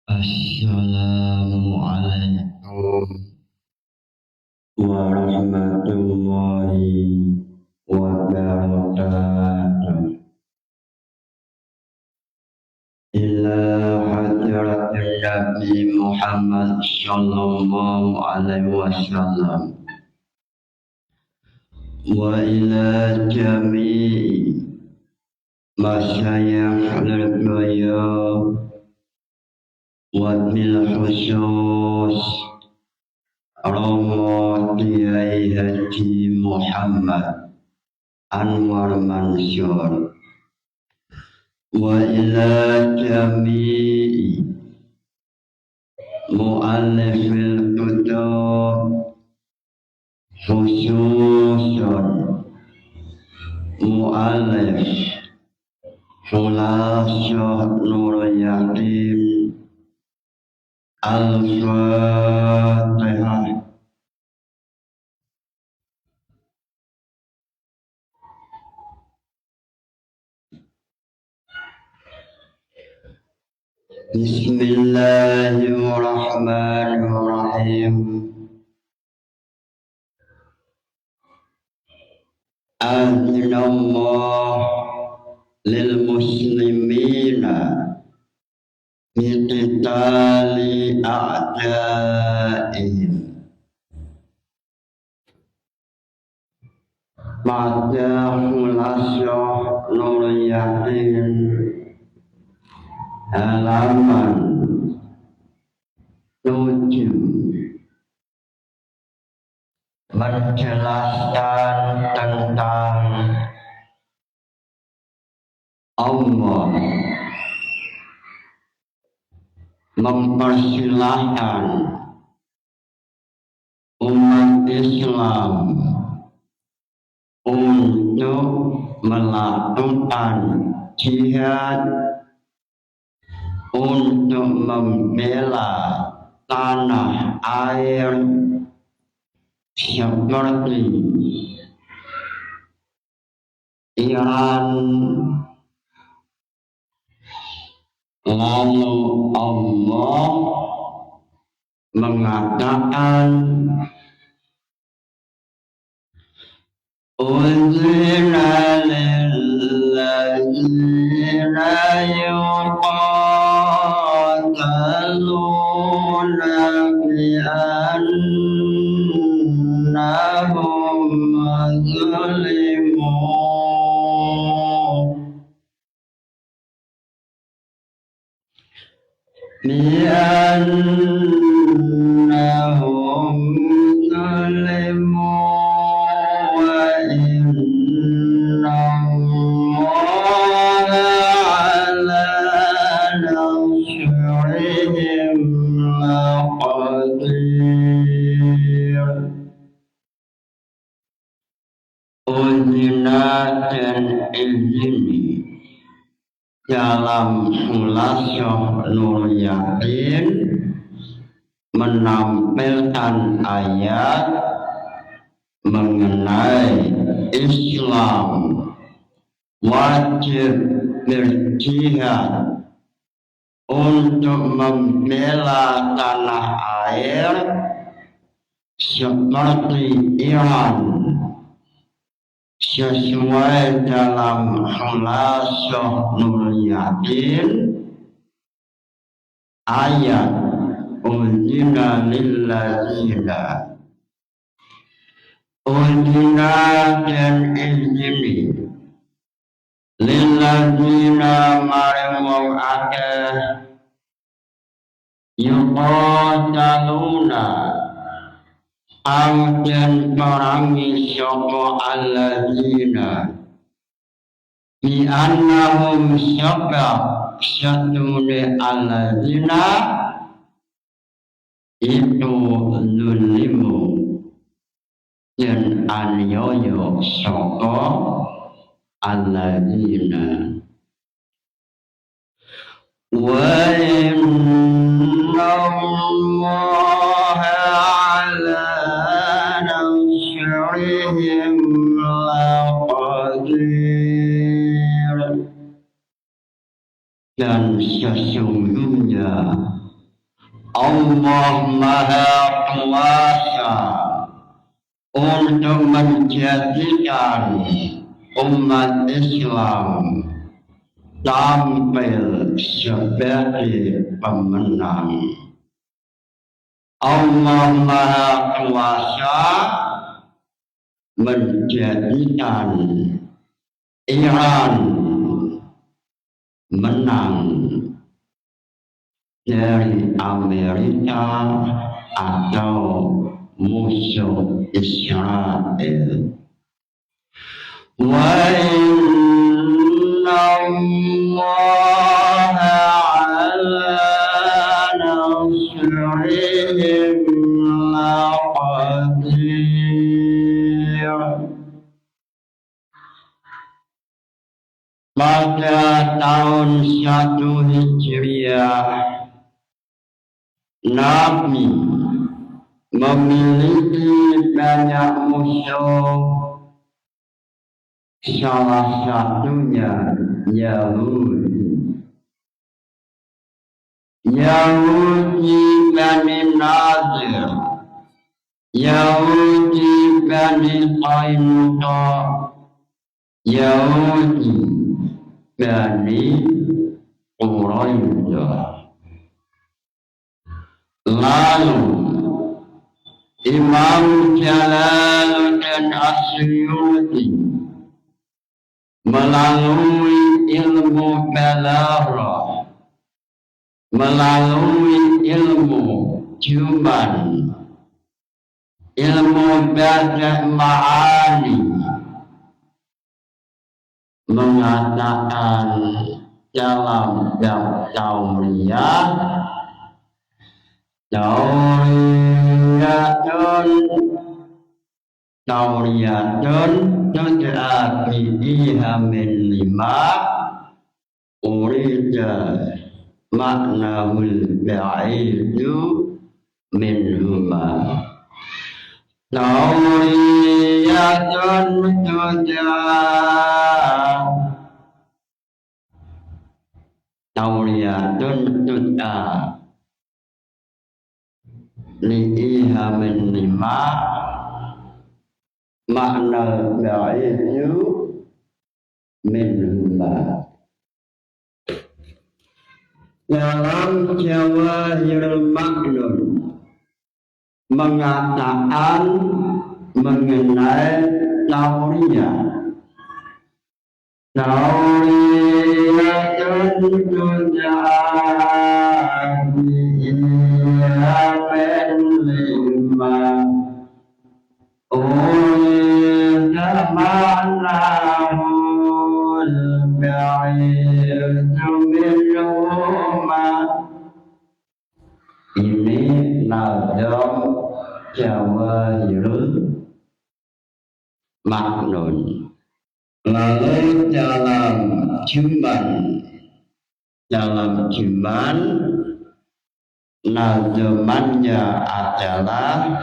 Assalamualaikum warahmatullahi wabarakatuh. Ila hadratin Nabi Muhammad sallallahu alaihi wasallam wa ila jami'i masyayikh al-ghayab wa bil khusus Kiai Haji Muhammad Anwar Mansur wa ila jami'i mu'allifil kutub khususun mu'allif Khulasah Nur Yakin Al-Fatihah. Bismillahirrahmanirrahim. Azinallah lil muslimina biqitali a'daihim. Pada Khulasah Nur Yakin halaman 7 menjelaskan tentang Allah mempersilahkan umat Islam untuk melakukan jihad untuk membela tanah air seperti Iran. Lalu Allah mengatakan Uzina lilladzina yuqataluna bi'annahum zulimun bi'annahum zulimun dan izini dalam Khulasah Nur Yakin menampilkan ayat mengenai Islam wajib berjihad untuk membela tanah air seperti Iran sesuai dalam Khulasah Nur Yakin ayat Uzina lilladzina Uzina dan izini lilladzina maring akeh yuqataluna dan perangi sapa alladzina bi annahum sebab satune alladzina itu zulimu dan aniaya sapa alladzina wa inna Allaha ala nasrihim laqadir dan sesungguhnya Allah Maha Kuasa untuk menjadikan umat Islam tampil sebagai pemenang. Allah Maha Kuasa menjadikan Iran menang dari Amerika atau musuh Israel. Wa inna Allah ala nasrihim laqadir. Pada tahun 1 Hijriah Nabi memiliki banyak musuh, salah satunya Yahudi. Yahudi Bani Nadir, Yahudi Bani Qainuqa, Yahudi Bani Quraidah. Lalu Imam Jalaluddin Asyuyuti melalui ilmu balaghah, melalui ilmu cuman, ilmu badiah ma'ani, mengatakan dalam bab tauriyah, Tauriyatun tud'a biha min lima urida maknahul ba'idu minhuma. Tauriyatun tud'a liha min lima makna ba'idu minhuma. Dalam Jawahirul Maknun mengatakan mengenai tauriyah. Tauriyatun tud'a biha min lima urida ma'nahul ba'idu minhuma. Ini nazam Jawahirul Maknun. Lalu dalam Juman nazamannya adalah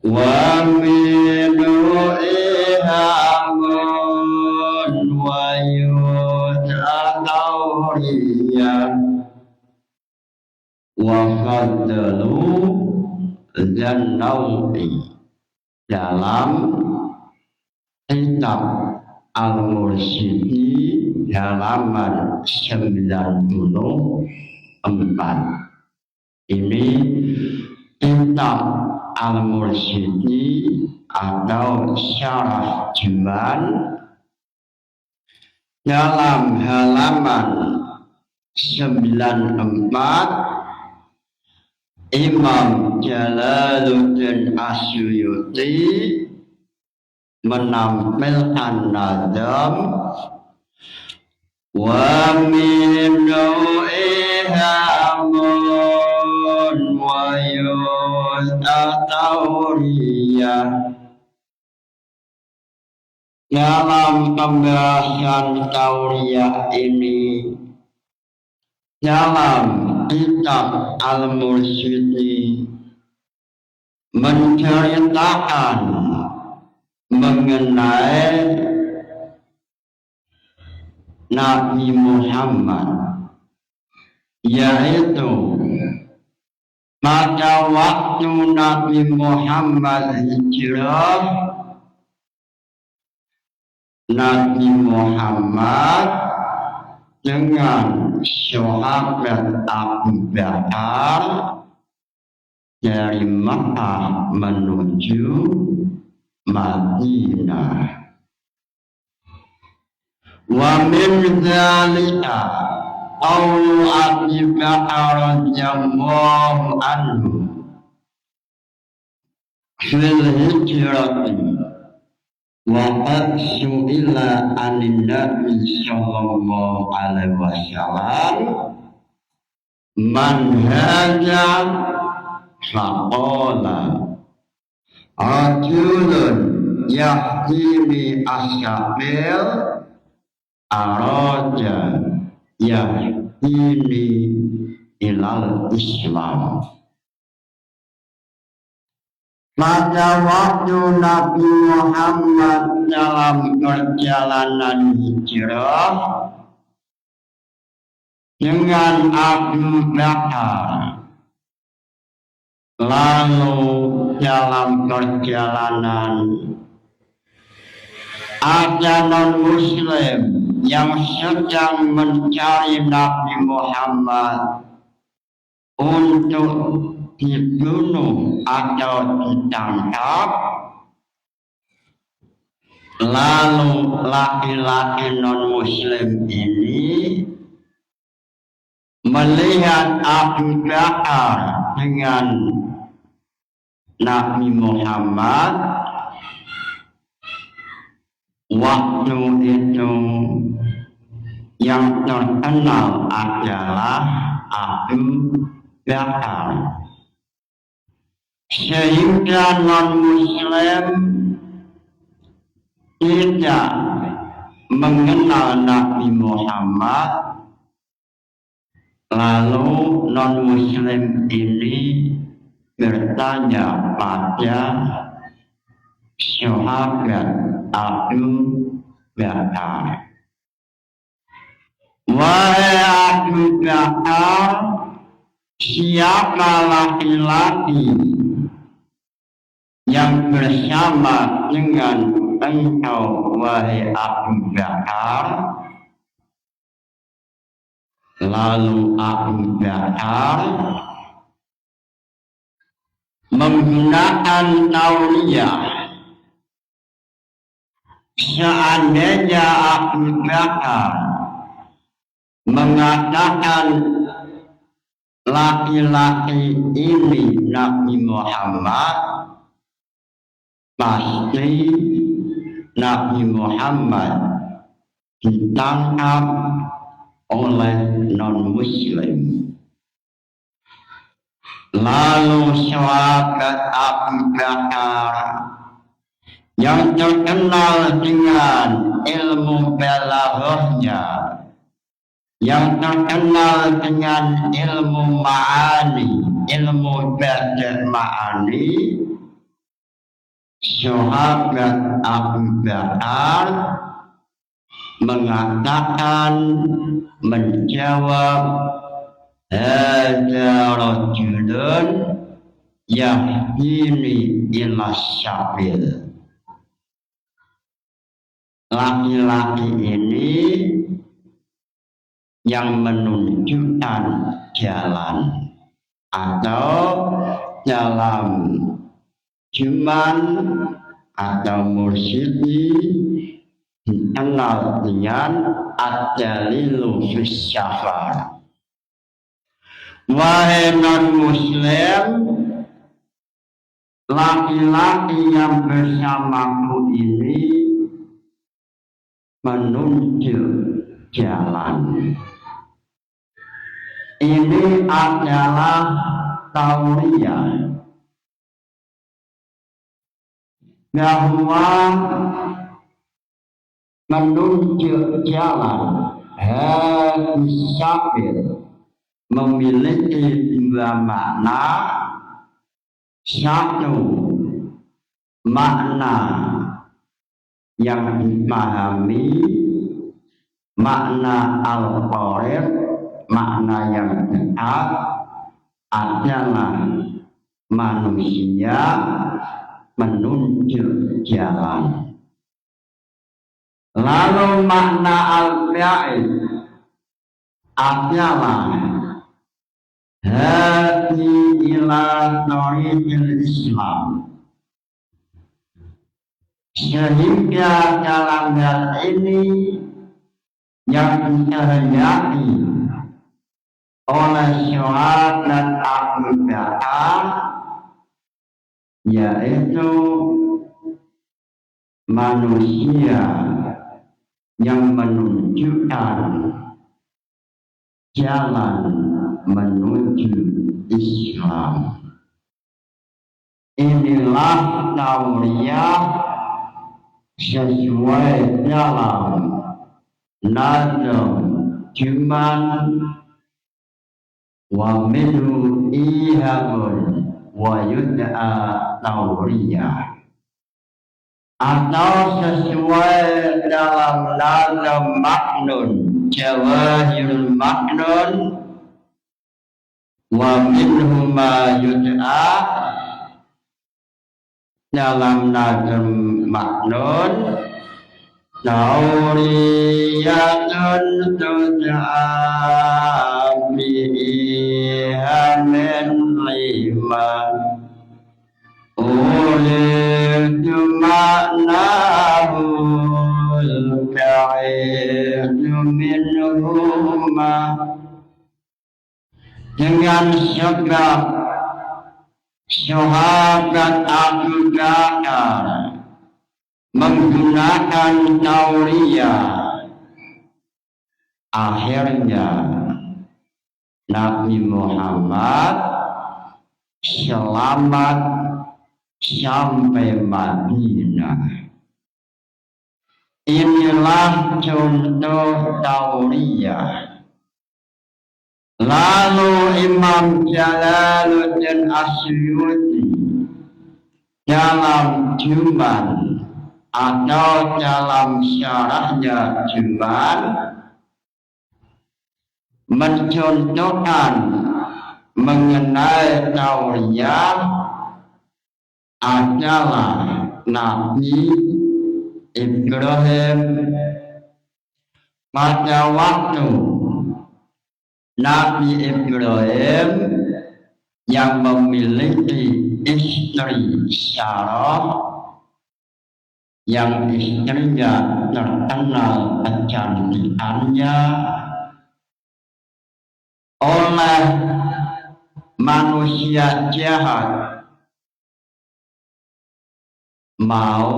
wa minu ihamun wa yud'atauriyah wa fadlu zannawi. Dalam kitab Al-Mursyidi halaman 94. Ini kitab Al-Mursyidi atau Syarah Juman dalam halaman 94. Imam Jalaluddin Asyuyuti menampilkan nazam wa minu ihamun wa yud'atauriyah. Dalam pembahasan tauriyah ini dalam kitab Al-Mursyidi menceritakan mengenai Nabi Muhammad, yaitu Pada waktu Nabi Muhammad hijrah, Nabi Muhammad dengan sahabat Abu Bakar dari Makkah menuju Madinah. Wa min dzalika qaulu Abi Bakar radhiyallahu anhu fil hijrati wa qad su'ila 'anil nabi sallallahu alaihi wasallam man hadha faqala rajulun yahdini asyabil araja yahdini ilal Islam. Pada waktu Nabi Muhammad dalam perjalanan hijrah dengan Abu Bakar, lalu dalam perjalanan ada non-Muslim yang sedang mencari Nabi Muhammad untuk dibunuh atau ditangkap, lalu laki-laki non-Muslim ini melihat Abu Bakar dengan Nabi Muhammad. Waktu itu yang terkenal adalah Abu Bakar, sehingga non-Muslim tidak mengenal Nabi Muhammad. Lalu non-Muslim ini bertanya pada sahabat Abu Bakar, wahai Abu Bakar, siapa laki-laki yang bersama dengan engkau, wahai Abu Bakar? Lalu Abu Bakar menggunakan tauriyah. Seandainya Abu Bakar mengatakan laki-laki ini Nabi Muhammad, pasti Nabi Muhammad ditangkap oleh non-Muslim. Lalu sahabat Abu Bakar yang terkenal dengan ilmu balaghahnya, yang terkenal dengan ilmu ma'ani, ilmu bada' ma'ani, sahabat Abu Bakar mengatakan, menjawab, hadza rajulun yahdini ila syabil. Laki-laki ini yang menunjukkan jalan atau dalam cuman atau mursyidi dikenal dengan ad-dalilu fis syafar. Wahai non-Muslim, laki-laki yang bersamaku ini menunjuk jalan. Ini adalah tauriyah bahwa menunjuk jalan hadis syafir memiliki dua makna. Satu, makna yang dipahami, makna al-qarib, makna yang dekat. adalah manusia menunjuk jalan. Lalu makna al-ba'id adalah hadi ila tariqil Islam. Sehingga dalam hal ini yang dikehendaki oleh syahadat akidah yaitu manusia yang menunjukkan jalan menuju Islam. Inilah tauriah sesuai dalam nazam cuman wa minhu ihabun wa yud'a tauriah, atau sesuai dalam nazam maknun jawahirul maknun wa minhu ma yud'a dalam nazam maknun tauriyatun tud'a bi'ihamin lima ulidu maknahu al-ka'idu minhuma, dengan sebab sahabat Abu Bakar menggunakan tauriyah, akhirnya Nabi Muhammad selamat sampai Madinah. Inilah contoh tauriyah. Lalu Imam Jalaluddin Asyuti dalam Juman atau dalam syarahnya Juman mencontohkan mengenai tauriyah adalah Nabi Ibrahim pada waktu Nabi Ibrahim yang memiliki istri Sarah yang istrinya terkenal kecantikannya oleh manusia jahat mau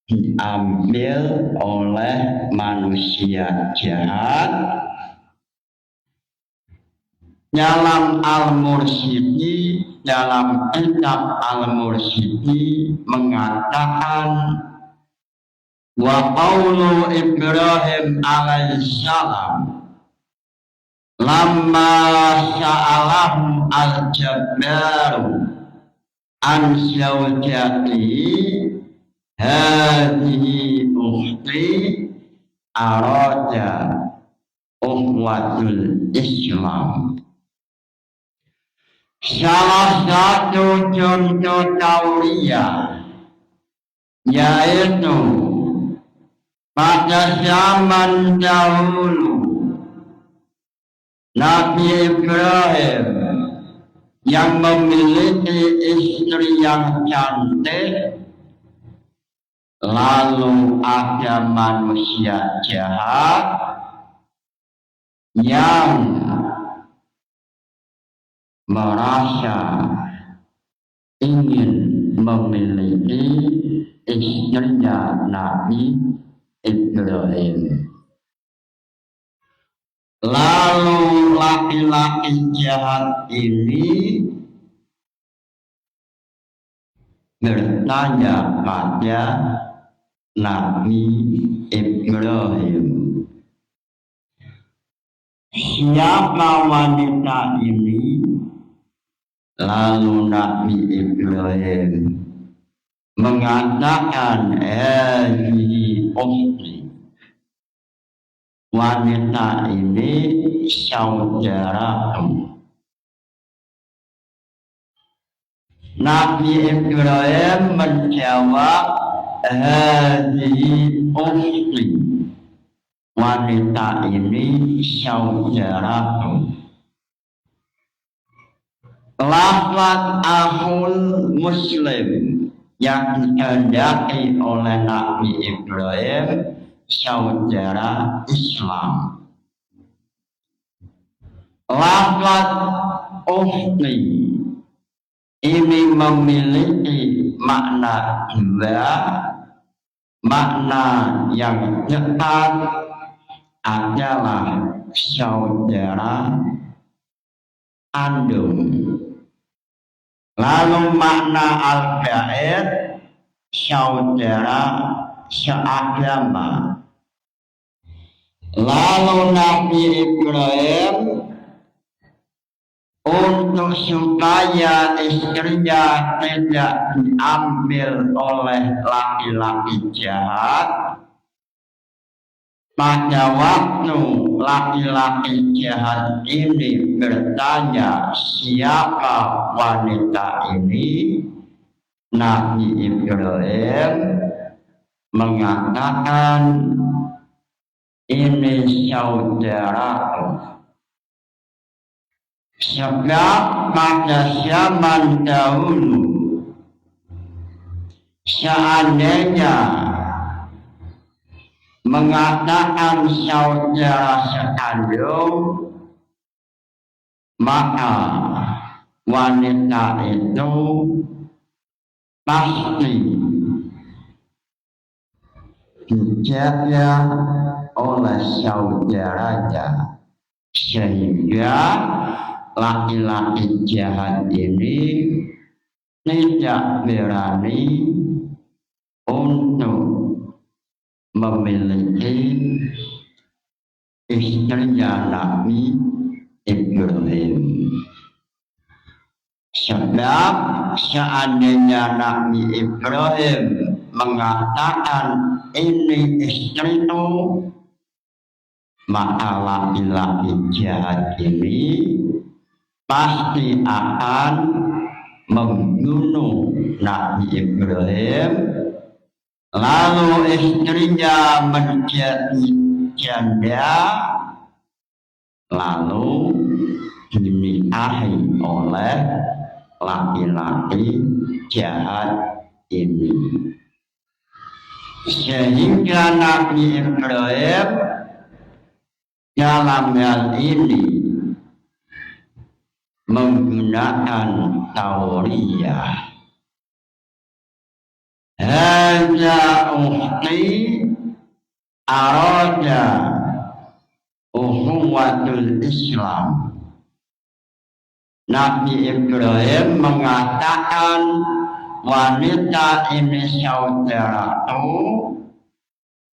diambil oleh manusia jahat. Dalam Al-Mursyidi, dalam kitab Al-Mursyidi mengatakan wa qaulu Ibrahim alaihissalam lamma sa'alahu al-jabbaru an syawjati hadhihi ukhti arada ukhwatul Islam. Salah satu contoh tauriyah yaitu pada zaman dahulu Nabi Ibrahim yang memiliki istri yang cantik, lalu ada manusia jahat yang merasa ingin memiliki istrinya Nabi Ibrahim. Lalu laki-laki jahat ini bertanya pada Nabi Ibrahim, siapa wanita ini? Lalu Nabi Ibrahim mengatakan, ukhti wanita ini saudaraku. Nabi Ibrahim menjawab, hadhihi ukhti, wanita ini saudaraku. Lafaz akhul muslim yang dikehendaki oleh Nabi Ibrahim saudara Islam. Lafaz ukhti ini memiliki makna dua. Makna yang dekat adalah saudara kandung. Lalu makna al-ba'id saudara seagama. Lalu Nabi Ibrahim untuk supaya istrinya tidak diambil oleh laki-laki jahat, pada waktu laki-laki jahat ini bertanya siapa wanita ini, Nabi Ibrahim mengatakan ini saudaraku. Sebab pada zaman dahulu seandainya mengatakan saudara sekandung, maka wanita itu pasti dijaga oleh saudaranya, sehingga laki-laki jahat ini tidak berani untuk memiliki istrinya Nabi Ibrahim. Sebab seandainya Nabi Ibrahim mengatakan ini istriku, maka laki-laki jahat ini pasti akan membunuh Nabi Ibrahim, lalu istrinya menjadi janda, lalu dinikahi oleh laki-laki jahat ini. Sehingga Nabi Ibrahim dalam hal ini menggunakan tauriyah. Hadza ukhti arada ukhuwatul Islam. Nabi Ibrahim mengatakan wanita ini saudaraku.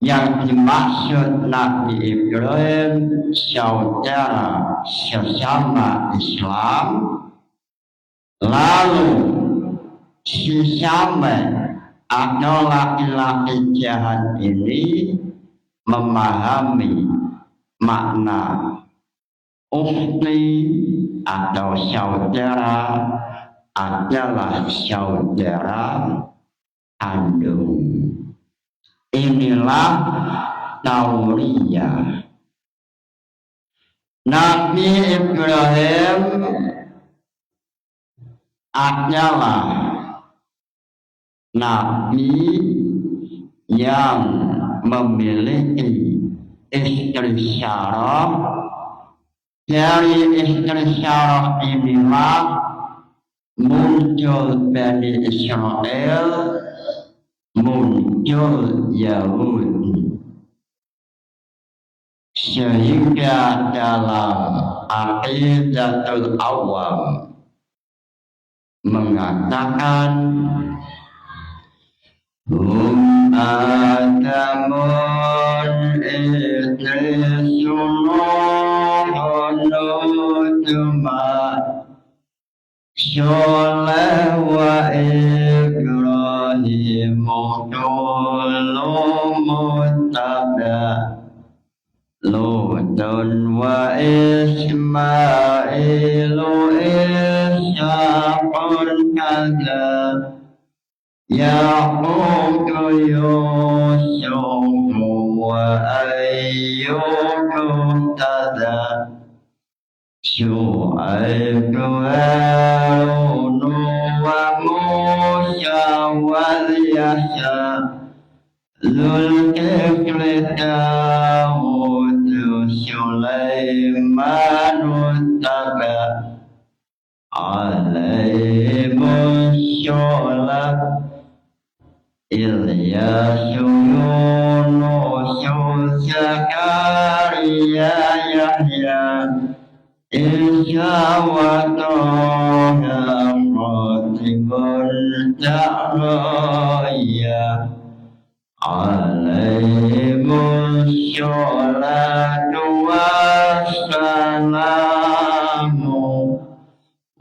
Yang dimaksud Nabi Ibrahim saudara sesama Islam. Lalu si Samen atau laki-laki jahat ini memahami makna ukhti atau saudara adalah saudara kandung. Inilah tauriyah. Nabi Ibrahim adalah nabi yang memiliki istri syaraf. Dari istri syaraf inilah muncul Bani Israel, muncul Yahudi. Sehingga dalam aqidatul awam mengatakan hum adamun Sholeh wa Ibrahim mu'tulum mu'tabah Lutun wa Ismailu Ishaqun kada Yaqub Yusuf wa Ayyub tada Syu'aib Harun wa Musa wa Yahya Zulkifli Dawud Sulaiman Uttaba Alaihimus Sholak Ilyas Yunus Zakaria Yahya Isya wa Taha Qatibul Ta'raya Alaihimus Sholatu wassalamu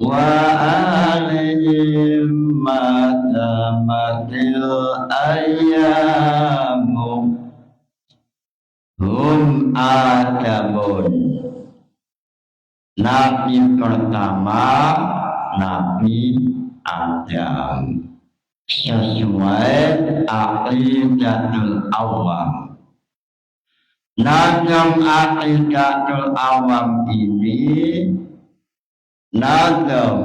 wa alaihim matamatil ayyamu hum adamun. Nabi pertama Nabi Adam sesuai aqidatul awam. Nazam aqidatul awam ini nazam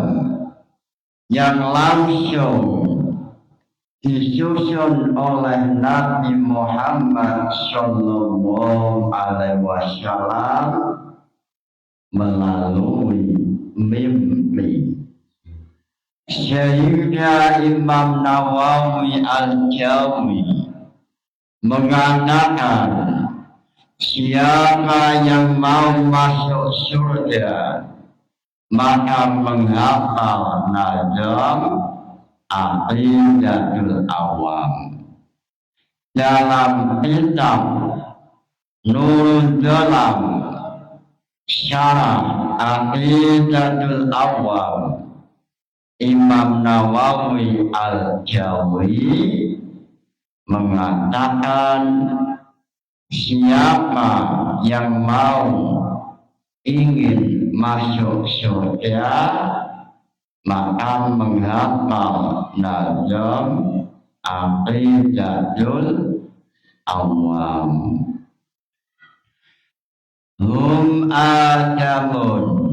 yang langsung disusun oleh Nabi Muhammad Sallallahu Alaihi Wasallam melalui mimpi. Sehingga Imam Nawawi Al-Jawi mengatakan siapa yang mau masuk surga maka menghafal nazam aqidatul awam. Dalam kitab Nurul Dalam syarah aqidatul awam Imam Nawawi Al-Jawi mengatakan siapa yang mau ingin masuk surga maka menghafal nazam aqidatul awam. Hum adamun.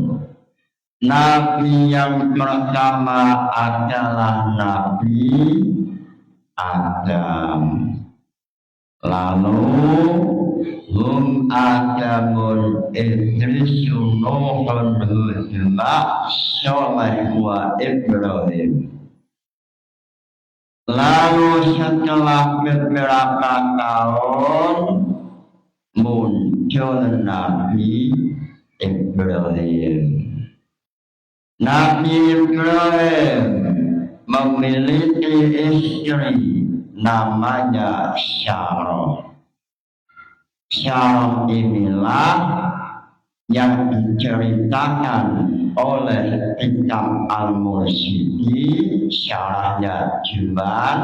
Nabi yang pertama adalah Nabi Adam. Lalu hum adamun Idris Nuhun Hudma Soleh wa Ibrahim. Lalu setelah beberapa tahun muncul Nabi Ibrahim. Nabi Ibrahim memiliki istri namanya Sarah. Sarah inilah yang diceritakan oleh kitab Al-Mursyidi Syarahnya Juman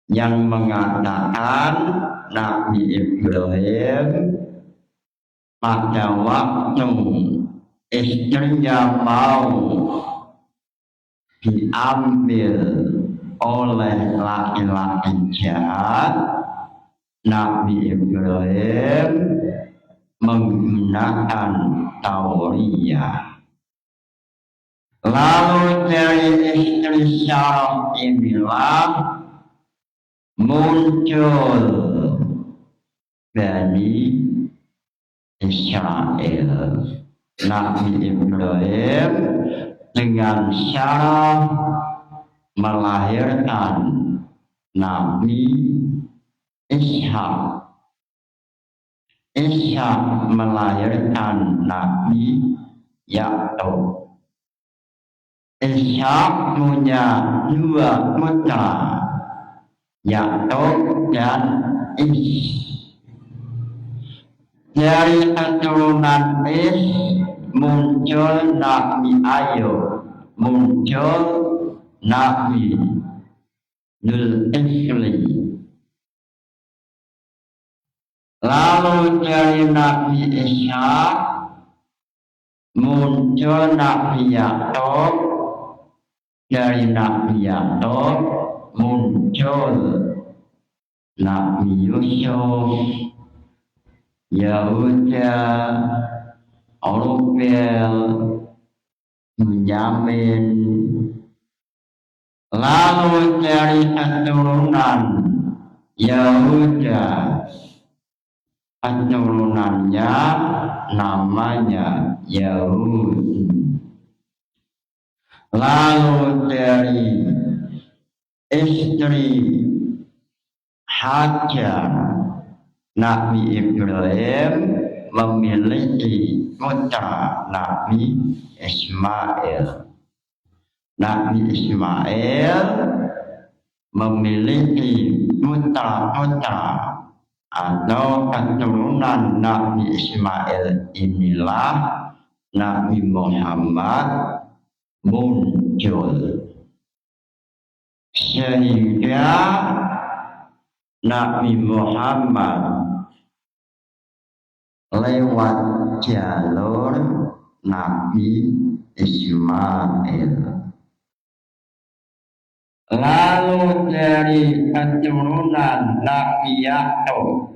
yang mengatakan Nabi Ibrahim pada waktu istrinya mau diambil oleh laki-laki jahat, Nabi Ibrahim menggunakan tauriyah. Lalu dari istri Sarah inilah muncul Bani Israel. Nabi Ibrahim dengan Sarah melahirkan Nabi Ishak. Ishak melahirkan Nabi Yakub. Ishak punya dua putra, Yakub dan Ish. Dari keturunan Ish muncul Nabi Ayub, muncul Nabi Zulkifli. Lalu dari Nabi Ishak muncul Nabi Yakub, dari Nabi Yakub muncul Nabi Yusuf, Yahuda, Rubel, Benyamin. Lalu dari keturunan Yahuda, keturunannya namanya Yahudi. Lalu dari istri Hajar, Nabi Ibrahim memiliki putra Nabi Ismail. Nabi Ismail memiliki putra-putra atau keturunan Nabi Ismail inilah Nabi Muhammad muncul. Sehingga Nabi Muhammad lewat jalur Nabi Ismail. Lalu dari keturunan Nabi Yakub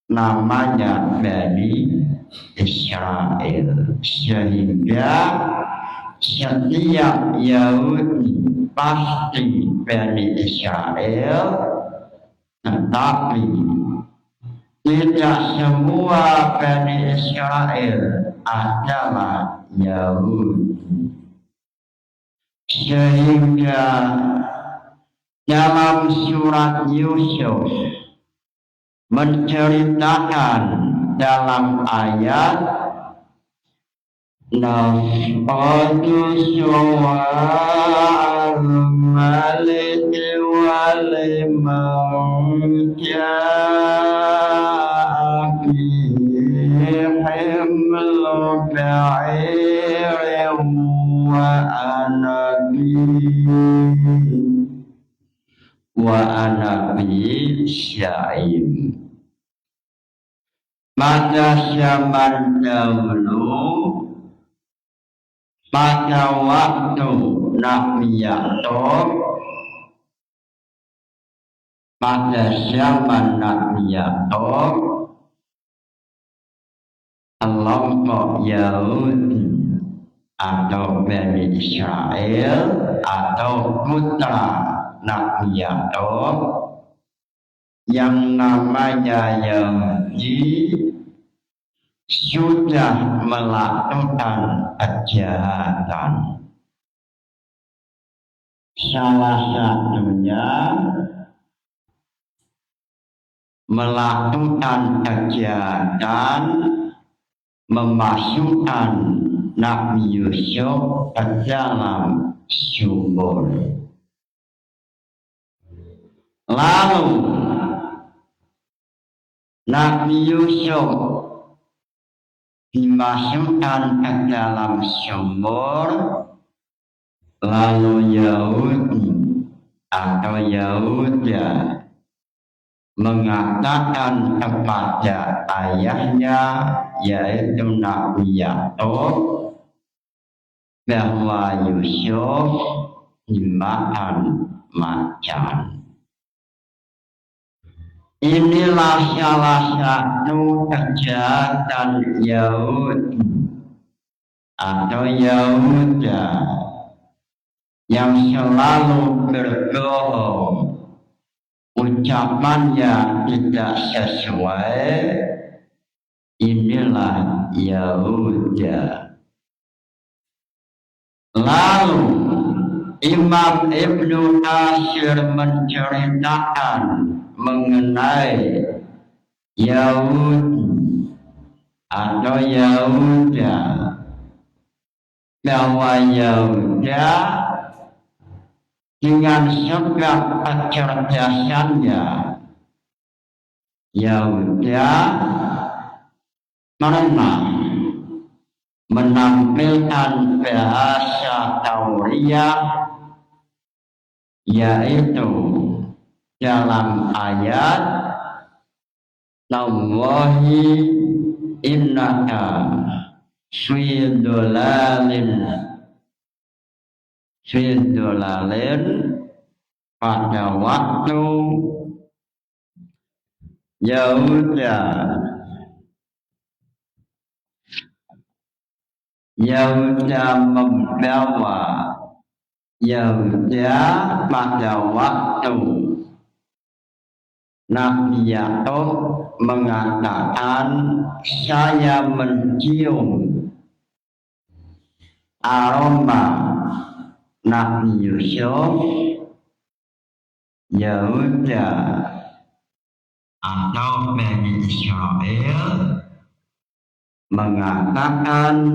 namanya Bani Israel. Sehingga setiap Yahudi pasti Bani Israel, tetapi tidak semua Bani Israel adalah Yahudi. Sehingga dalam surat Yusuf menceritakan dalam ayat nafqatu suwa'al malik waliman ja'afihim ba'irim wa anabi syaim. Pada zaman dahulu, pada waktu Nabi Yakub, pada zaman Nabi Yakub, kelompok Yahudi atau Bani Israel atau putra Nabi Yakub yang namanya Yahudi sudah melakukan kejahatan. Salah satunya melakukan kejahatan memasukkan Nabi Yusuf ke dalam sumur. Lalu Nabi Yusuf dimasukkan ke dalam sumur, lalu Yahudi atau Yahuda mengatakan kepada ayahnya yaitu Nabi Yakub bahwa Yusuf dimakan macan. Inilah salah satu kejahatan Yahudi atau Yahuda yang selalu berbohong, ucapannya tidak sesuai. Inilah Yahuda. Lalu Imam Ibnu Katsir menceritakan mengenai Yahudi atau Yahuda bahwa Yahuda dengan sebab kecerdasannya Yahuda pernah menampilkan bahasa Tauriah, yaitu dalam ayat Nawahi innaka Swidolalin pada waktu Yahuda membawa Yahuda pada waktu Nabi Yakub mengatakan saya mencium aroma Nabi Yusuf. Yahuda atau Bani Israel mengatakan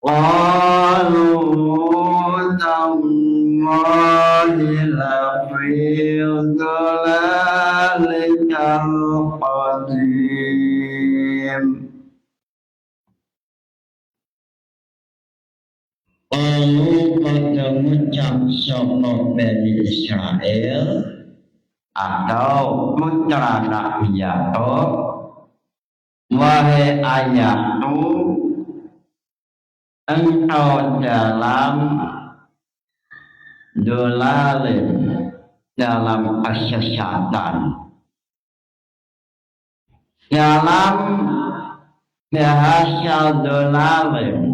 qalu tallahi lafi dhalalikal qadim. Lalu pada mengucap sapa Bani Israel atau putra Nabi Yakub, wahai ayahku, engkau dalam dolalin, dalam kesesatan, dalam bahasa dolalin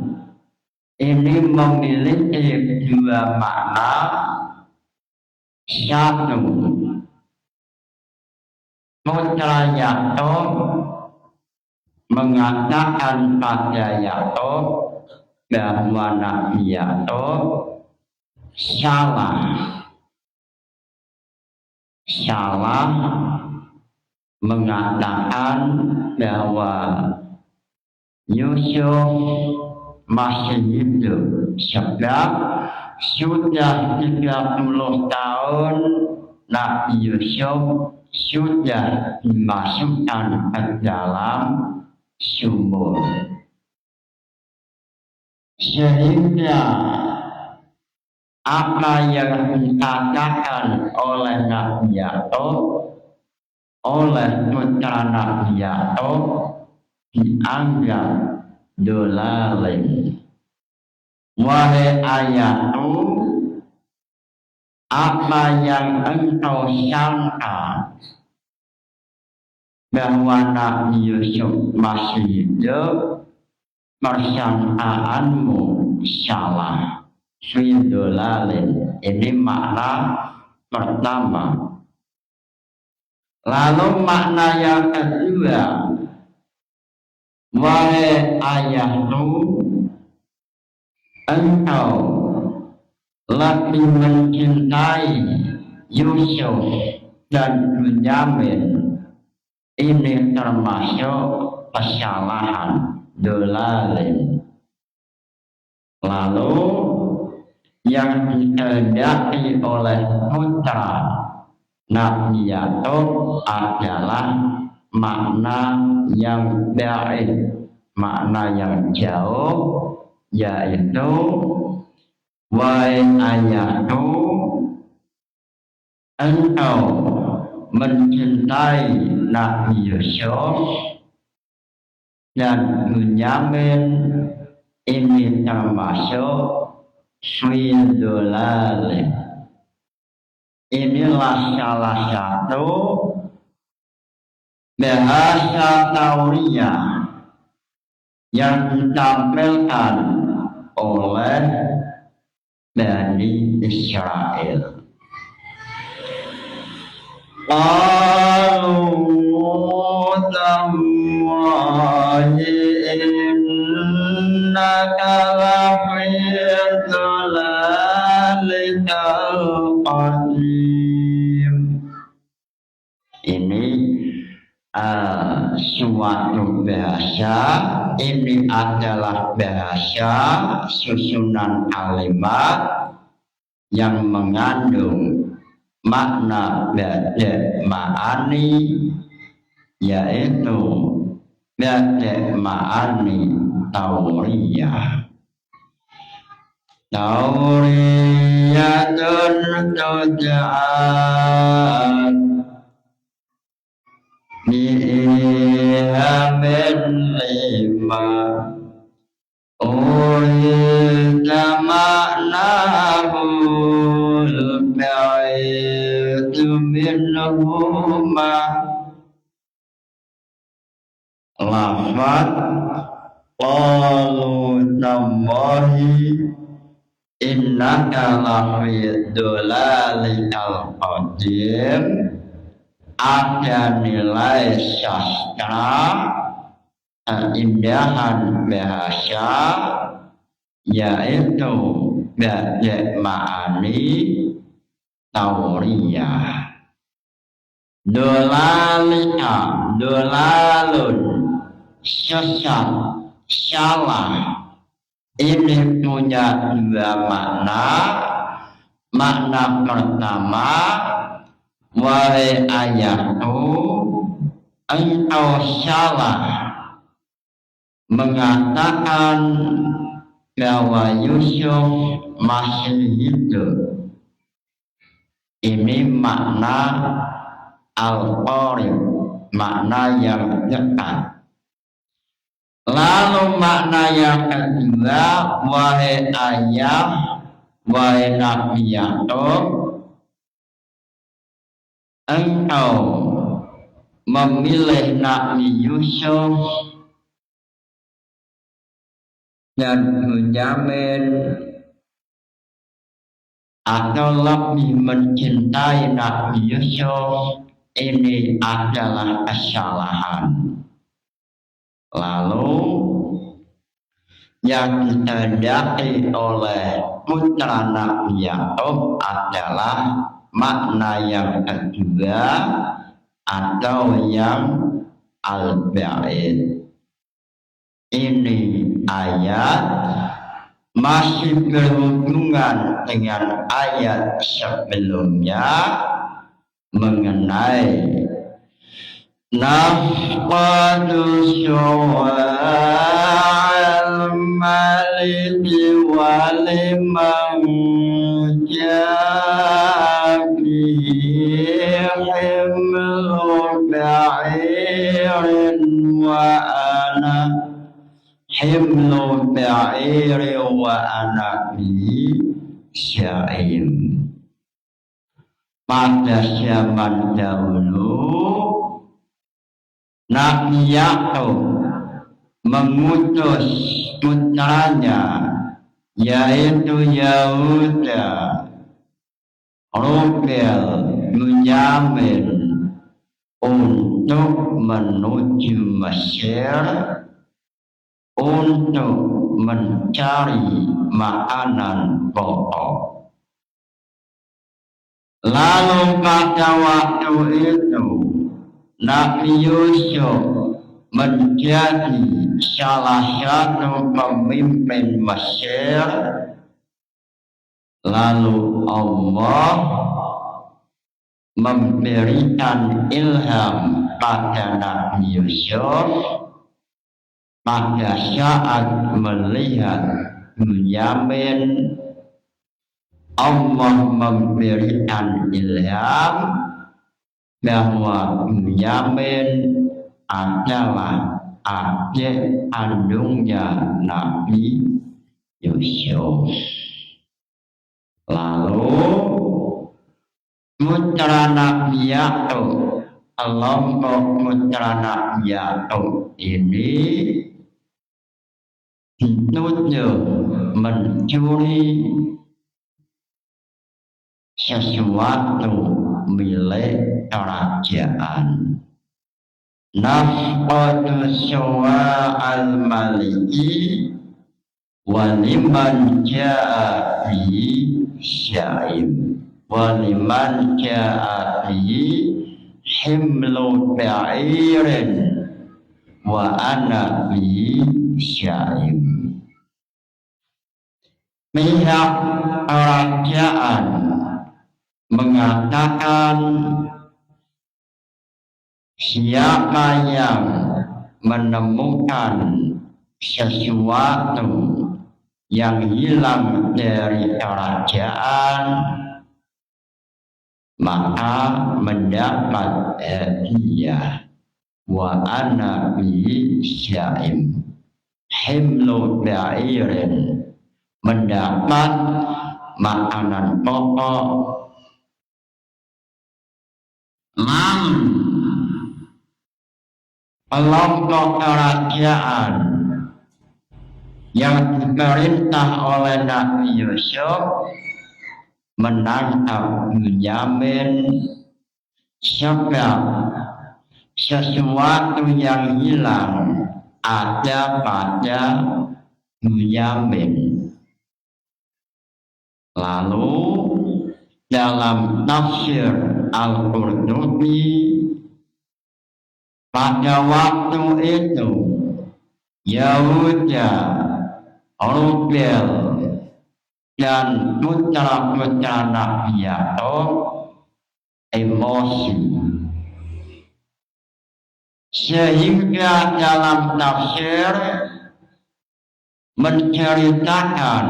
ini memiliki dua makna. Satu, putra Yakub mengatakan pada Yakub bahwa Nabi Yakub salah mengatakan bahwa Yusuf masih hidup, sebab sudah 30 tahun Nabi Yusuf sudah dimasukkan ke dalam sumur, sehingga apa yang dikatakan oleh Nabi Yakub, oleh putra Nabi Yakub dianggap dolalin. Wahai ayahku, apa yang engkau sangka bahwa Nabi Yusuf masih hidup, persangkaanmu salah. Swidolalin, ini makna pertama. Lalu makna yang kedua, wahai ayahku, engkau lebih mencintai Yusuf dan Bunyamin. Ini termasuk kesalahan dolalin. Lalu yang dikehendaki oleh putra Nabi Yakub adalah makna yang baik, makna yang jauh, yaitu wahai ayahku, engkau mencintai Nabi Yusuf dan Bunyamin, ini termasuk swidolalin. Inilah salah satu bahasa Tauriyah yang ditampilkan oleh Bani Israel. Tallahi innaka lafi dhalalikal qadim. Ini suatu bahasa, ini adalah bahasa susunan kalimat yang mengandung makna bada ma'ani, yaitu bada ma'ani tauriyah. Tauriyatun tuja'at Fiha min lima Urida ma'nahul ba'idu minhuma Lafad Qalu nallahi innaka lafi dhulalikal qadim. Ada nilai sastra keindahan bahasa yaitu ba'da ma'ani tauriyah. Dhulalika dhulalun sesat salah ini punya dua makna. Makna pertama, wahai ayahku, engkau salah mengatakan bahwa Yusuf masih hidup. Ini makna al-qarib, makna yang dekat. Lalu makna yang kedua, wahai ayah, wahai Nabi Yakub, engkau memilih Nabi Yusuf dan menjamin atau lebih mencintai Nabi Yusuf. Ini adalah kesalahan. Lalu yang dikehendaki oleh putra Nabi Yakub adalah makna yang kedua atau yang al-ba'id. Ini ayat masih berhubungan dengan ayat sebelumnya mengenai nafqadu syu'al maliki waliman jabihi himlu ba'irin wa ana bi sya'im. Pada zaman dahulu Nabi Yakub mengutus putranya yaitu Yahuda, Rubel, Bunyamin untuk menuju Mesir untuk mencari makanan pokok. Lalu pada waktu itu Nabi Yusuf menjadi salah satu pemimpin Mesir. Lalu Allah memberikan ilham pada Nabi Yusuf pada saat melihat Bunyamin. Allah memberikan ilham bahwa Bunyamin adalah adik kandungnya Nabi Yusuf. Lalu putra Nabi Yakub, kelompok putra Nabi Yakub ini dituduh mencuri sesuatu milik kerajaan. Nafqatu syu'al maliki waliman ja'a bi sya'im waliman ja'a bi himlu ba'irin wa ana bi sya'im. Pihak kerajaan mengatakan siapa yang menemukan sesuatu yang hilang dari kerajaan maka mendapat hadiah. wa ana bi syaim himlu ba'irin mendapat makanan pokok lalu kelompok kerajaan yang diperintah oleh Nabi Yusuf menangkap Bunyamin sebab sesuatu yang hilang ada pada Bunyamin. Lalu dalam tafsir Al-Qurtubi pada waktu itu Yahuda, Rubel dan putra-putra Nabi Yakub emosi sehingga dalam tafsir menceritakan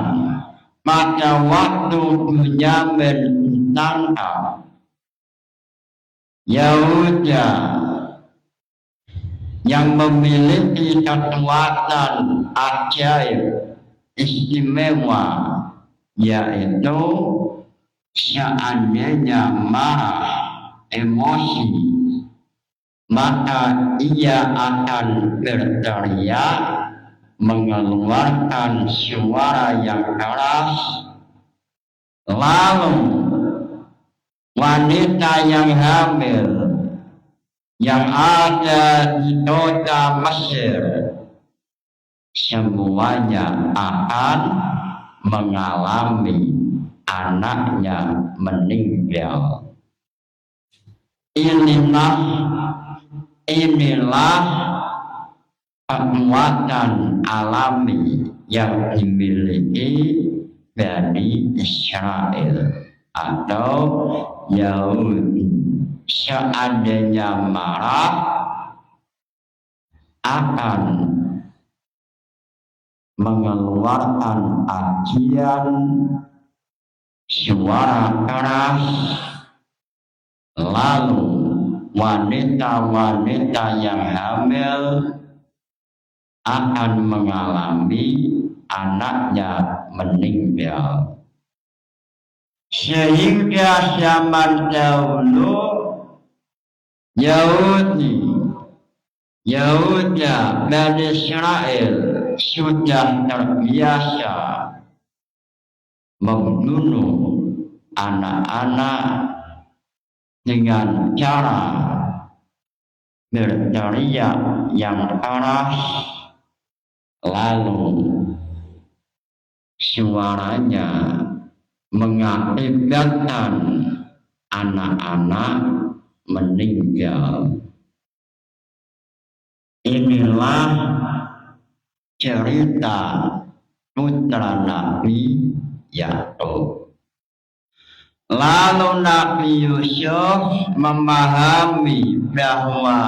pada waktu Bunyamin ditangkap Yahuda yang memiliki kekuatan ajaib istimewa, yaitu seandainya marah, emosi, maka ia akan berteriak, mengeluarkan suara yang keras. Lalu wanita yang hamil yang ada di kota Mesir semuanya akan mengalami anaknya meninggal. Inilah kekuatan alami yang dimiliki Bani Israel atau Yahudi. Seandainya marah akan mengeluarkan ajian suara keras, lalu wanita-wanita yang hamil akan mengalami anaknya meninggal. Sehingga zaman dahulu Yahuda, Bani Israel sudah terbiasa membunuh anak-anak dengan cara berteriak yang keras, lalu suaranya mengakibatkan anak-anak meninggal. Inilah cerita putra Nabi Yakub. Lalu Nabi Yusuf memahami bahwa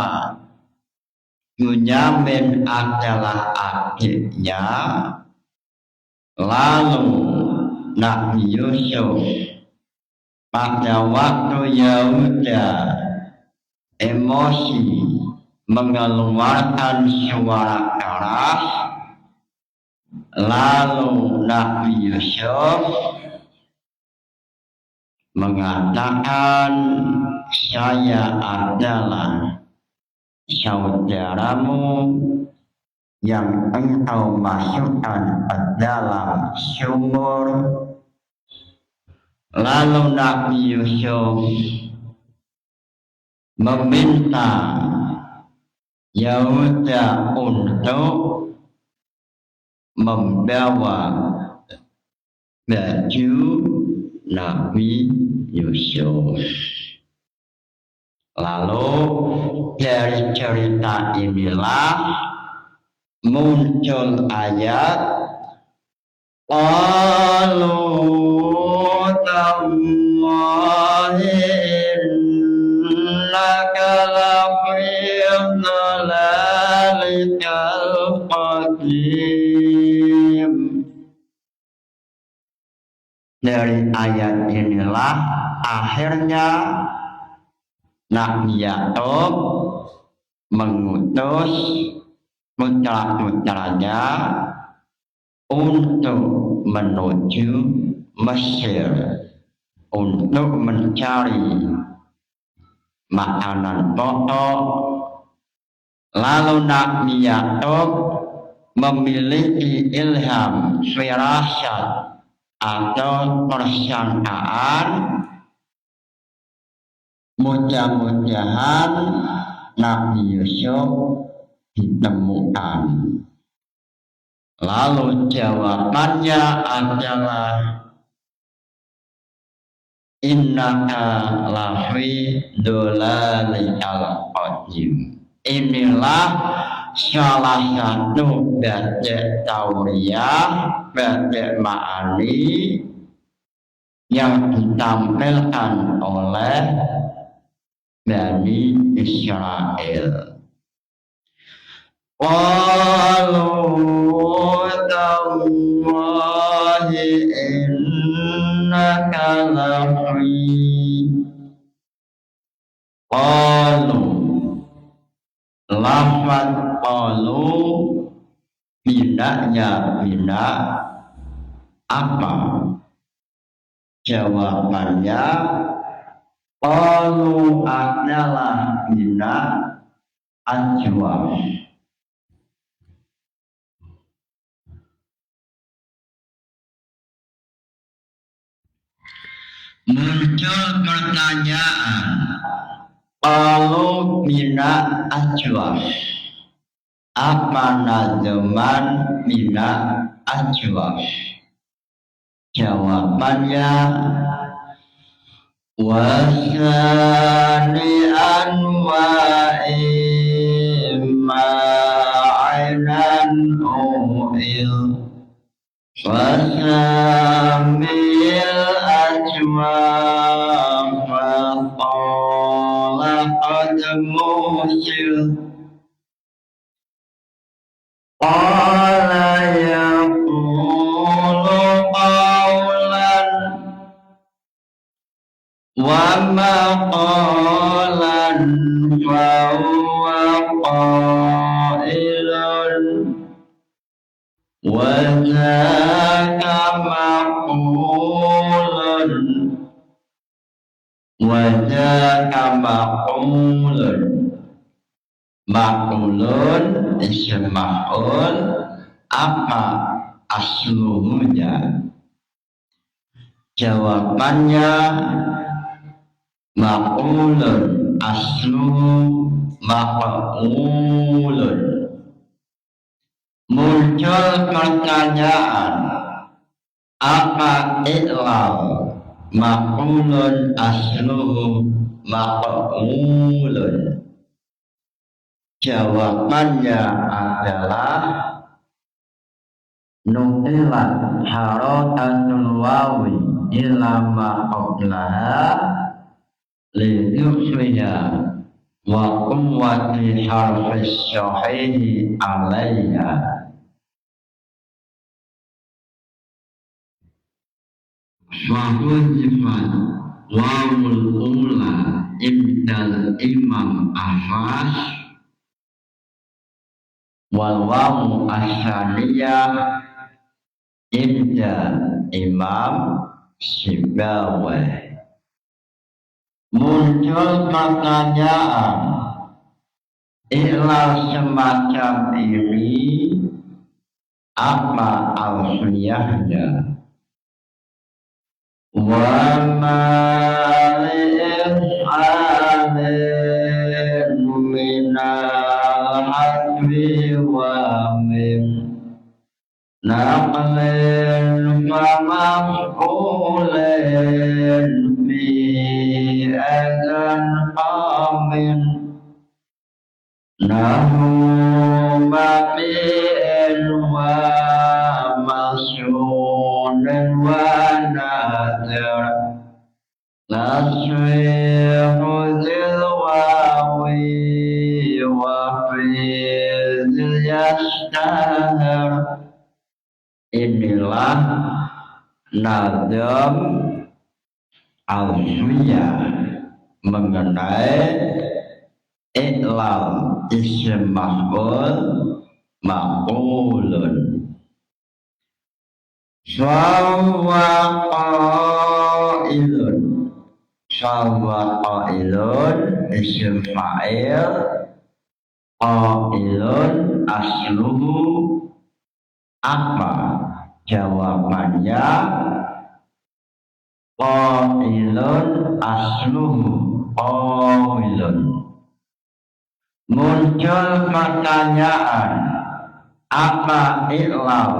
Bunyamin adalah adiknya. Lalu Nabi Yusuf pada waktu Yahuda emosi mengeluarkan suara keras, lalu Nabi Yusuf mengatakan, saya adalah saudaramu yang engkau masukkan ke dalam sumur. Lalu Nabi Yusuf meminta Yahuda untuk membawa baju Nabi Yusuf. Lalu dari cerita inilah muncul ayat qalu tallahi innaka lafi dhalalikal qadim. Dari ayat inilah akhirnya Nabi Yakub mengutus putra-putranya untuk menuju Mesir untuk mencari makanan pokok. Lalu Nabi Yakub memiliki ilham, firasat atau persangkaan, mudah-mudahan Nabi Yusuf ditemukan. Lalu jawabannya adalah innaka lafi dhalalikal qadim. Inilah salah satu batik tauriyah, batik ma'ani yang ditampilkan oleh Bani Israel. Qalu tallahi innaka lafi. Qalu, lafaz qalu binanya bina apa? Jawabannya qalu adalah bina ajwab. Muncul pertanyaan, qalu bina ajwab, apa nazaman bina ajwab? Jawabannya wasani'an wa ima'ainan u'il wasamil ajwab faqala qad musil qala yaqulu qawlan wa maqalan fa huwa qailun wa zaka maqulun wa zaka maqulun. Maqulun isim maf'ul, apa aslunya? Jawabannya maqulun, aslu maqulun. Muncul pertanyaan, apa i'lal maqulun aslu maqulun? Jawabannya adalah nuqilat harakatul wawi ila ma qablaha li yusliha wa quwwati harfis syahihi alaiha. Fahudifat wawul ula ibdal imam ahras wal wawu asyaniyah ibda imam Sibawayh. Muncul pertanyaan, ikhlas semacam ini apa alfiyahnya? Wa ma li'alin minal hadwi wa min naqlin fa maf'ulin bi adan qamin nahu mabi'in wa masunin wa nadir nasrihu zil wawi wa fizil yastahar. Inilah nazam alfiyah mengenai i'lal isim maf'ul maqulun. Sawwa qailun. Sawwa qailun isim fa'il. Qailun asluhu apa jawabannya? Qailun asluhu qailun. Muncul pertanyaan, apa ilal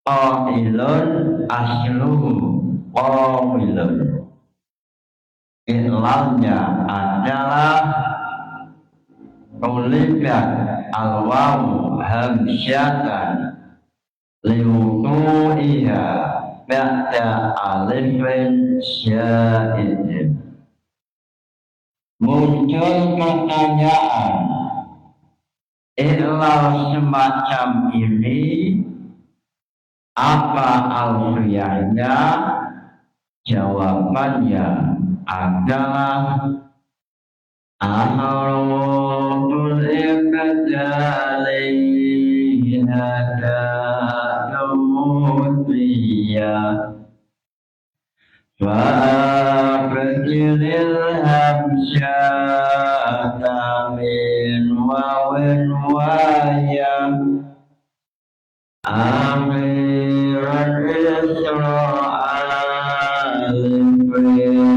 qailun asluhu qailun? Ilalnya adalah ulibat al-wawu hamsyatan liwuqu'iha ba'da alifin sya'idin. Muncul pertanyaan, ilal semacam ini apa alfiyahnya? Jawabannya adalah ahrul ibdali hada mudiyah fa'abdilil hamsyata min wawin wayam akhiran isra'al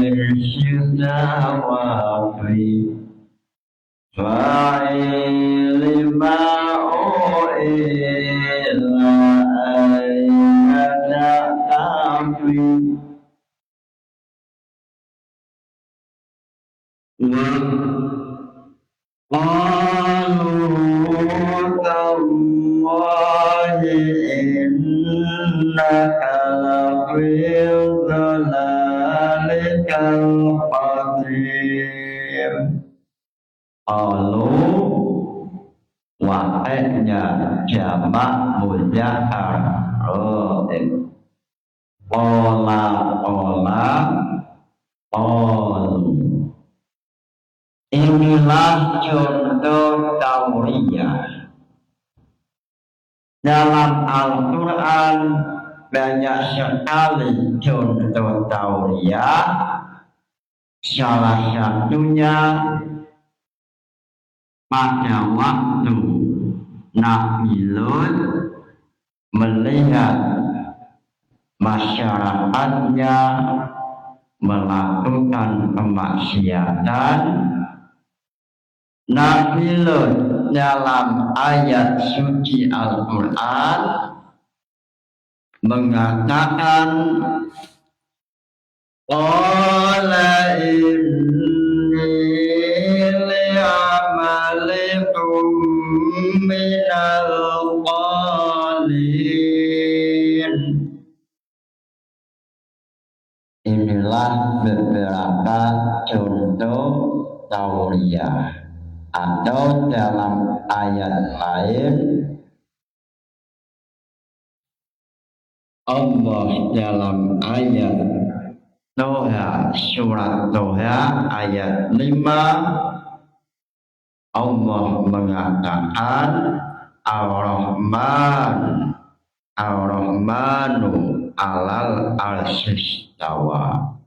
firsyuda wafi fa'ili ma'u'ila ayyada ta'fi qalu tallahi innaka lafil dhalalikal qadim. Qalu wa'idnya jamak mudzakkar ghaib. Qala qalu. Inilah contoh tauriyah. Dalam Al-Quran banyak sekali contoh tauriyah. Salah satunya pada waktu Nabi Lut melihat masyarakatnya melakukan kemaksiatan. Nabi Lut dalam ayat suci Al-Quran mengatakan, qala inni li'amalikum minal qalin. Inilah beberapa contoh tauriyah. Atau dalam ayat lain Allah dalam ayat Toha, surat Toha ayat 5 Allah mengatakan Ar-Rahmanu alal arsistawa.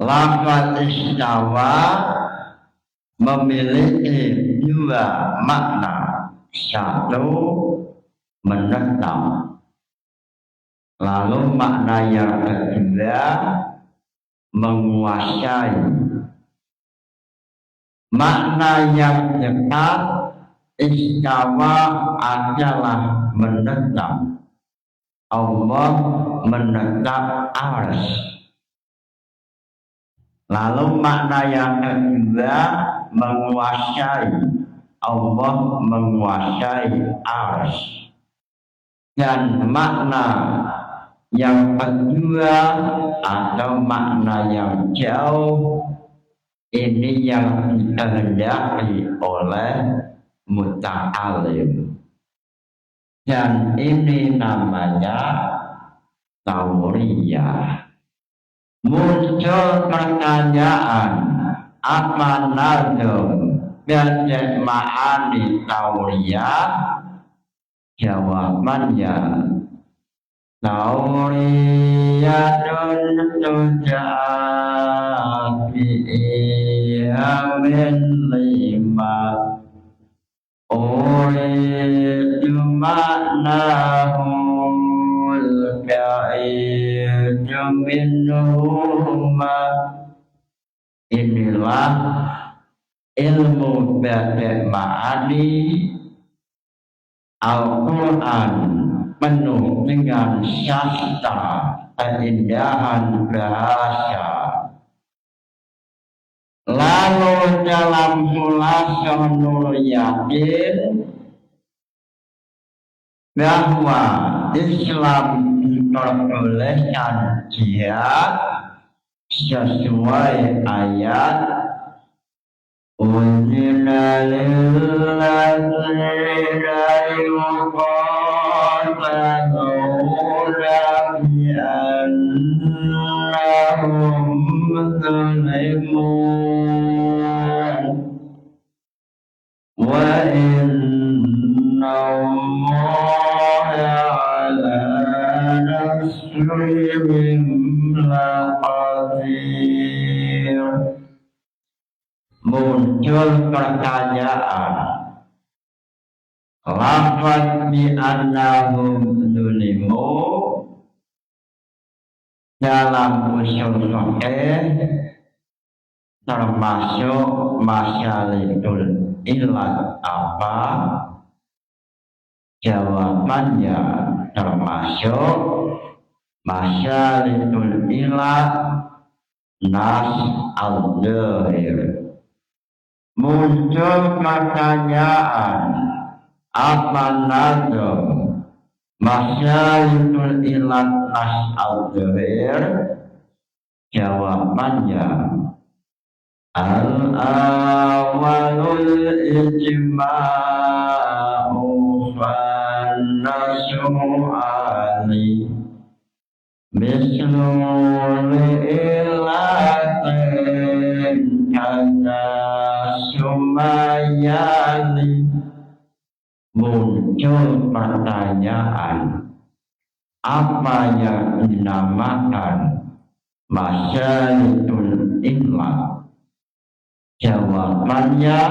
Lafaz istawa memiliki dua makna. Satu, menetap. Lalu makna yang kedua, menguasai. Makna yang dekat, istawa adalah menetap. Allah menetap arsy. Lalu makna yang kedua, menguasai. Allah menguasai arsy. Dan makna yang kedua atau makna yang jauh ini yang dikehendaki oleh muta'alim. Dan ini namanya tauriyah. Muncul pertanyaan, apa nadam biasa ma'ani tauriyah jawabannya tauriyatun tuja'at bi'iyamin lima uridu ma'nahul ka'idu minhuma. Inilah ilmu ba'da ma'ani Al-Quran penuh dengan sastra keindahan bahasa. Lalu dalam Khulasah Nur Yakin bahwa Islam diperbolehkan jihad sesuai ayat Unzila lilladzina yuqataluna bi'annahum zulimun wa inna Allaha ala nasrihim laqadir. Muncul pertanyaan, lafaz bi'annahum zulimu dalam usul fikih termasuk masyalitul illat apa? Jawabannya termasuk masyalitul illat nas al-zahir. Muncul pertanyaan, apa nazar masyalitul illat nas al-zahir? Jawabannya al-awwalul ijma'u fan-nasu'ali mislu li'illatin kana sumayali. Muncul pertanyaan, apa yang dinamakan masyalitul illat? Jawabannya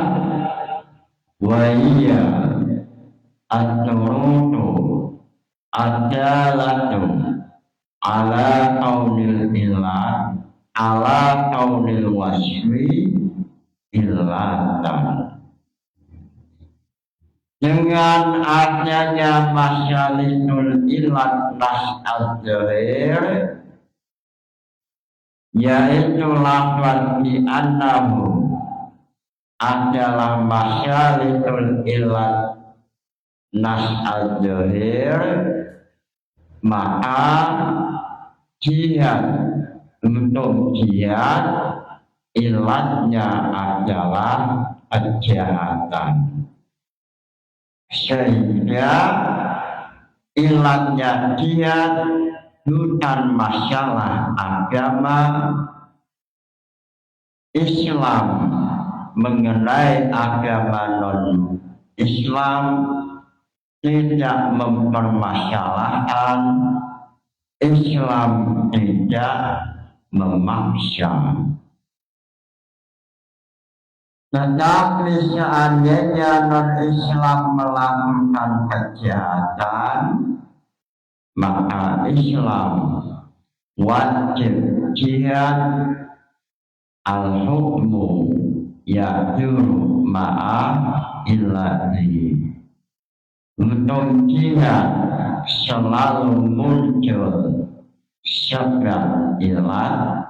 waiya at-turutu ad-dalatu ala kaunil illat ala kaunil wasfi illatan. Dengan adanya masyalitul illat nas al-zahir, yaitu lafaz bi'annahu adalah masyalitul illat nas al-zahir, maka jihad untuk jihad illatnya adalah kejahatan, sehingga illatnya jihad bukan masalah agama. Islam mengenai agama non-Islam tidak mempermasalahkan, Islam tidak memaksa. Tetapi seandainya non-Islam melakukan kejahatan, maka Islam wajib jihad. Al-hukmu ya'duru ma'a illati. Untuk jihad selalu muncul sebab illat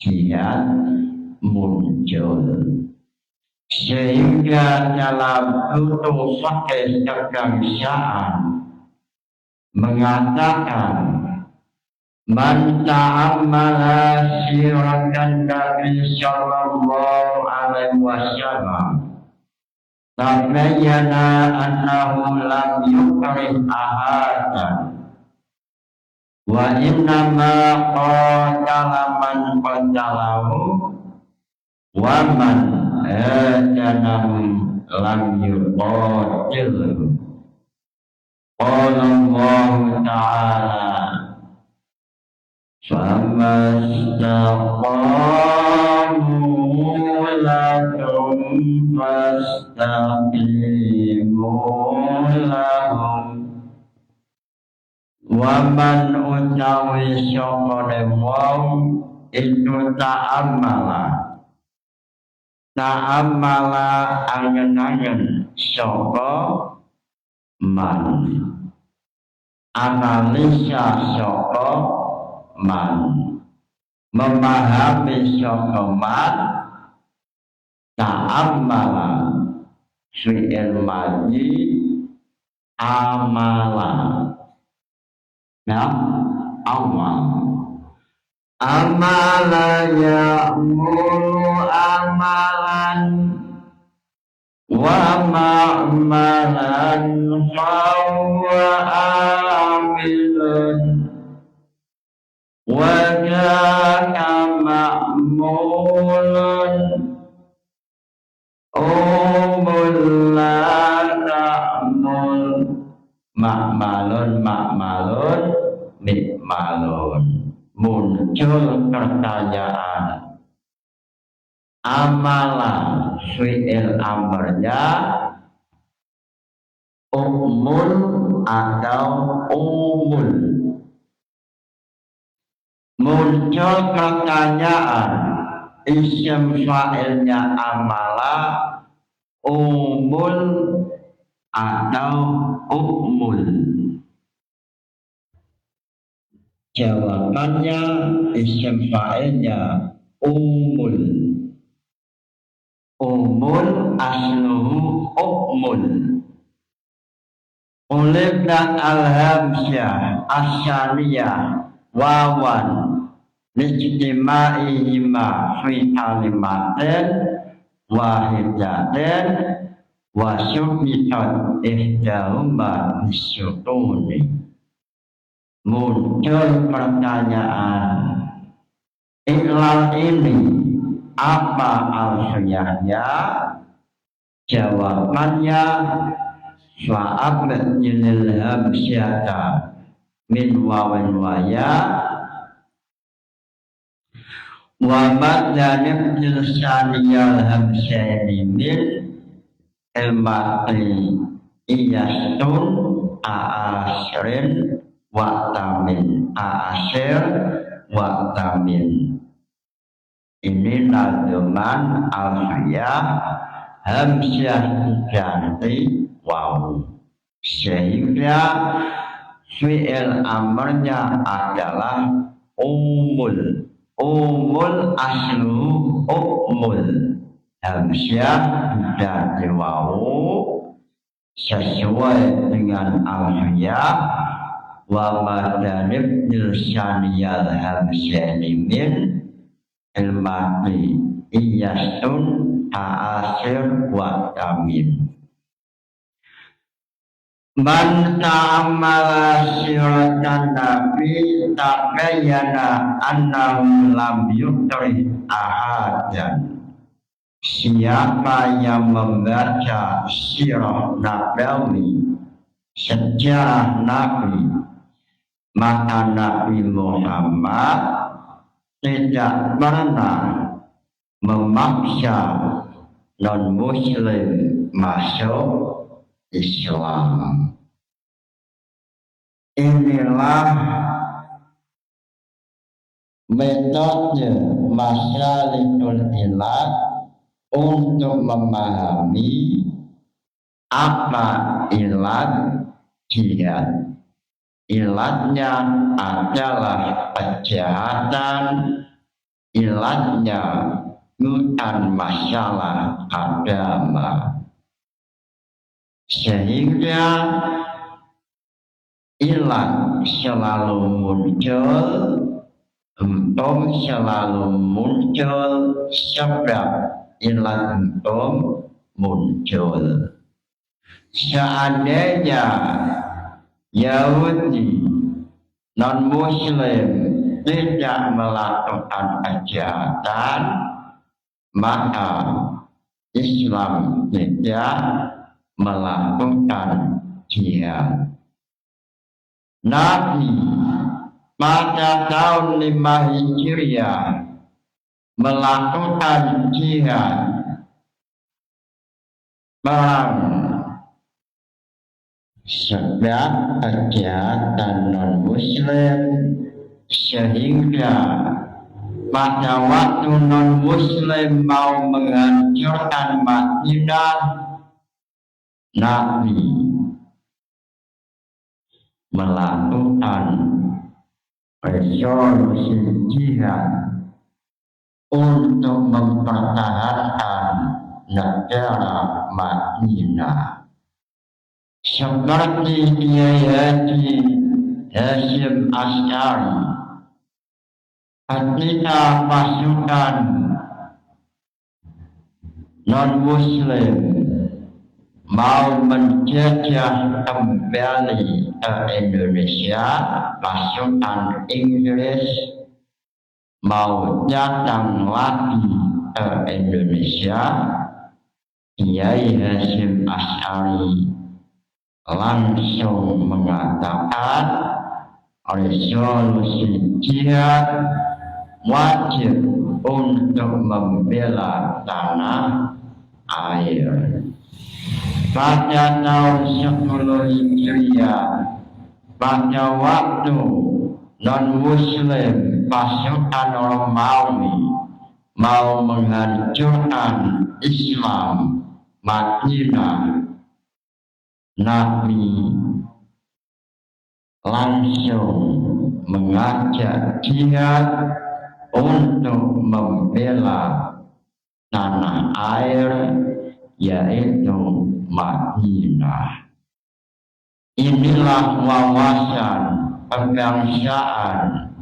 jihad muncul. Sehingga dalam usul fikih kebangsaan mengatakan man ta'ammala siratan Nabi sallallahu alaihi wasallam tabayyana annahu lam yukrih ahadan wa innama qatala man qatalahu wa man adanam lam yuqatil. Qala Allah Ta'ala famastaqamu lakum fastaqimu lahum. Waman utawi syokone wong itu ta'amala angen-angen syoko man analisa syoko man memahami syoko man ta'amala fi'il madhi amala awal amala ya'muru amalan wa ma'malan fahuwa amilun wa kana ma'mulun umul la ta'mul makmalun nikmalun. Muncul pertanyaan amalan fi'il amrnya umul atau umul. Muncul pertanyaan isim fa'ilnya amala umul atau umul. Jawabannya isim fa'ilnya umul. Umul asluhu umul. Ulibna al-hamsyah asyaniyah wawan lijtima'ihima fi kalimatin wahidatin wa syubitat ihdahuma bisyukuni. Muncul pertanyaan iklal ini apa alfiyahnya? Jawabannya fa'abad yunil hamsyata min wawan waya wa madhanib nilsaniyal hamsyani min ilmati iyastun a'asrin wa'tamin a'asir wa'tamin. Ini nazuman alfiyah hamsyah ganti waw, sehingga fi'il amrnya adalah umul. Umul aslu umul, hamsyah ganti waw sesuai dengan alfiyah. Wa madanib nilsaniyal hamsyani min ilmati iyastun ta'asir wa tamin. Man ta'amala siratan nabi tabayyana annahu lam yutri ahadan. Siapa yang membaca sirah nabawi, sejarah nabi, maka Nabi Muhammad tidak pernah memaksa non-muslim masuk Islam. Inilah metode Masyalikul Ilad untuk memahami apa ilat jihad. Ilatnya adalah kejahatan, ilatnya bukan masalah agama. Sehingga ilat selalu muncul, empom selalu muncul, sebab ilat empom muncul. Seandainya Yahudi non-Muslim tidak melakukan kejahatan, maka Islam tidak melakukan jihad. Nabi pada tahun 5 Hijriah melakukan jihad perang sebab kejahatan non-muslim, sehingga pada waktu non-muslim mau menghancurkan Madinah, Nabi melakukan resolusi jihad untuk mempertahankan negara Madinah. Seperti Kiai Haji Hasyim Asy'ari, ketika pasukan non-muslim mau menjajah kembali ke Indonesia, pasukan Inggris mau datang lagi ke Indonesia, Kiai Hasyim Asy'ari langsung mengatakan resolusi jihad wajib untuk membela tanah air. Pada tahun 10 Hijriah, pada waktu non-muslim pasukan Romawi mau menghancurkan Islam Madinah, Nabi langsung mengajak jihad untuk membela tanah air, yaitu Madinah. Inilah wawasan kebangsaan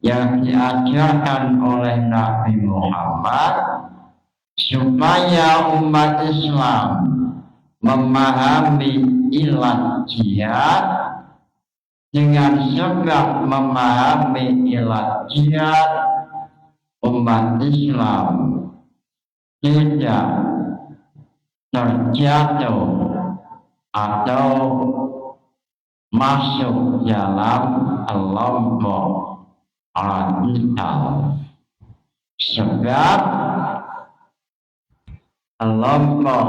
yang diajarkan oleh Nabi Muhammad supaya umat Islam memahami ilat jihad. Dengan sebab memahami ilat jihad, umat Islam tidak terjatuh atau masuk dalam kelompok radikal. Sebab kelompok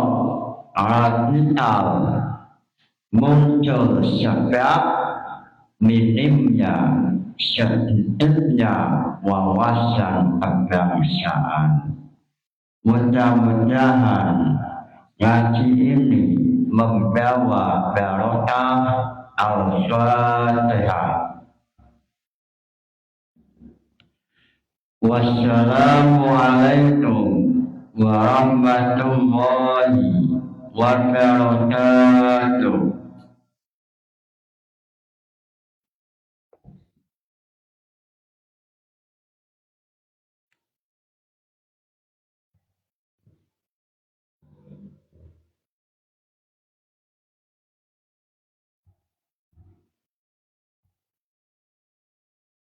radikal muncul sebab minimnya, sedikitnya wawasan kebangsaan. Mudah-mudahan ngaji ini membawa barokah. Al-Fatihah. Wassalamualaikum warahmatullahi wabarakatuh.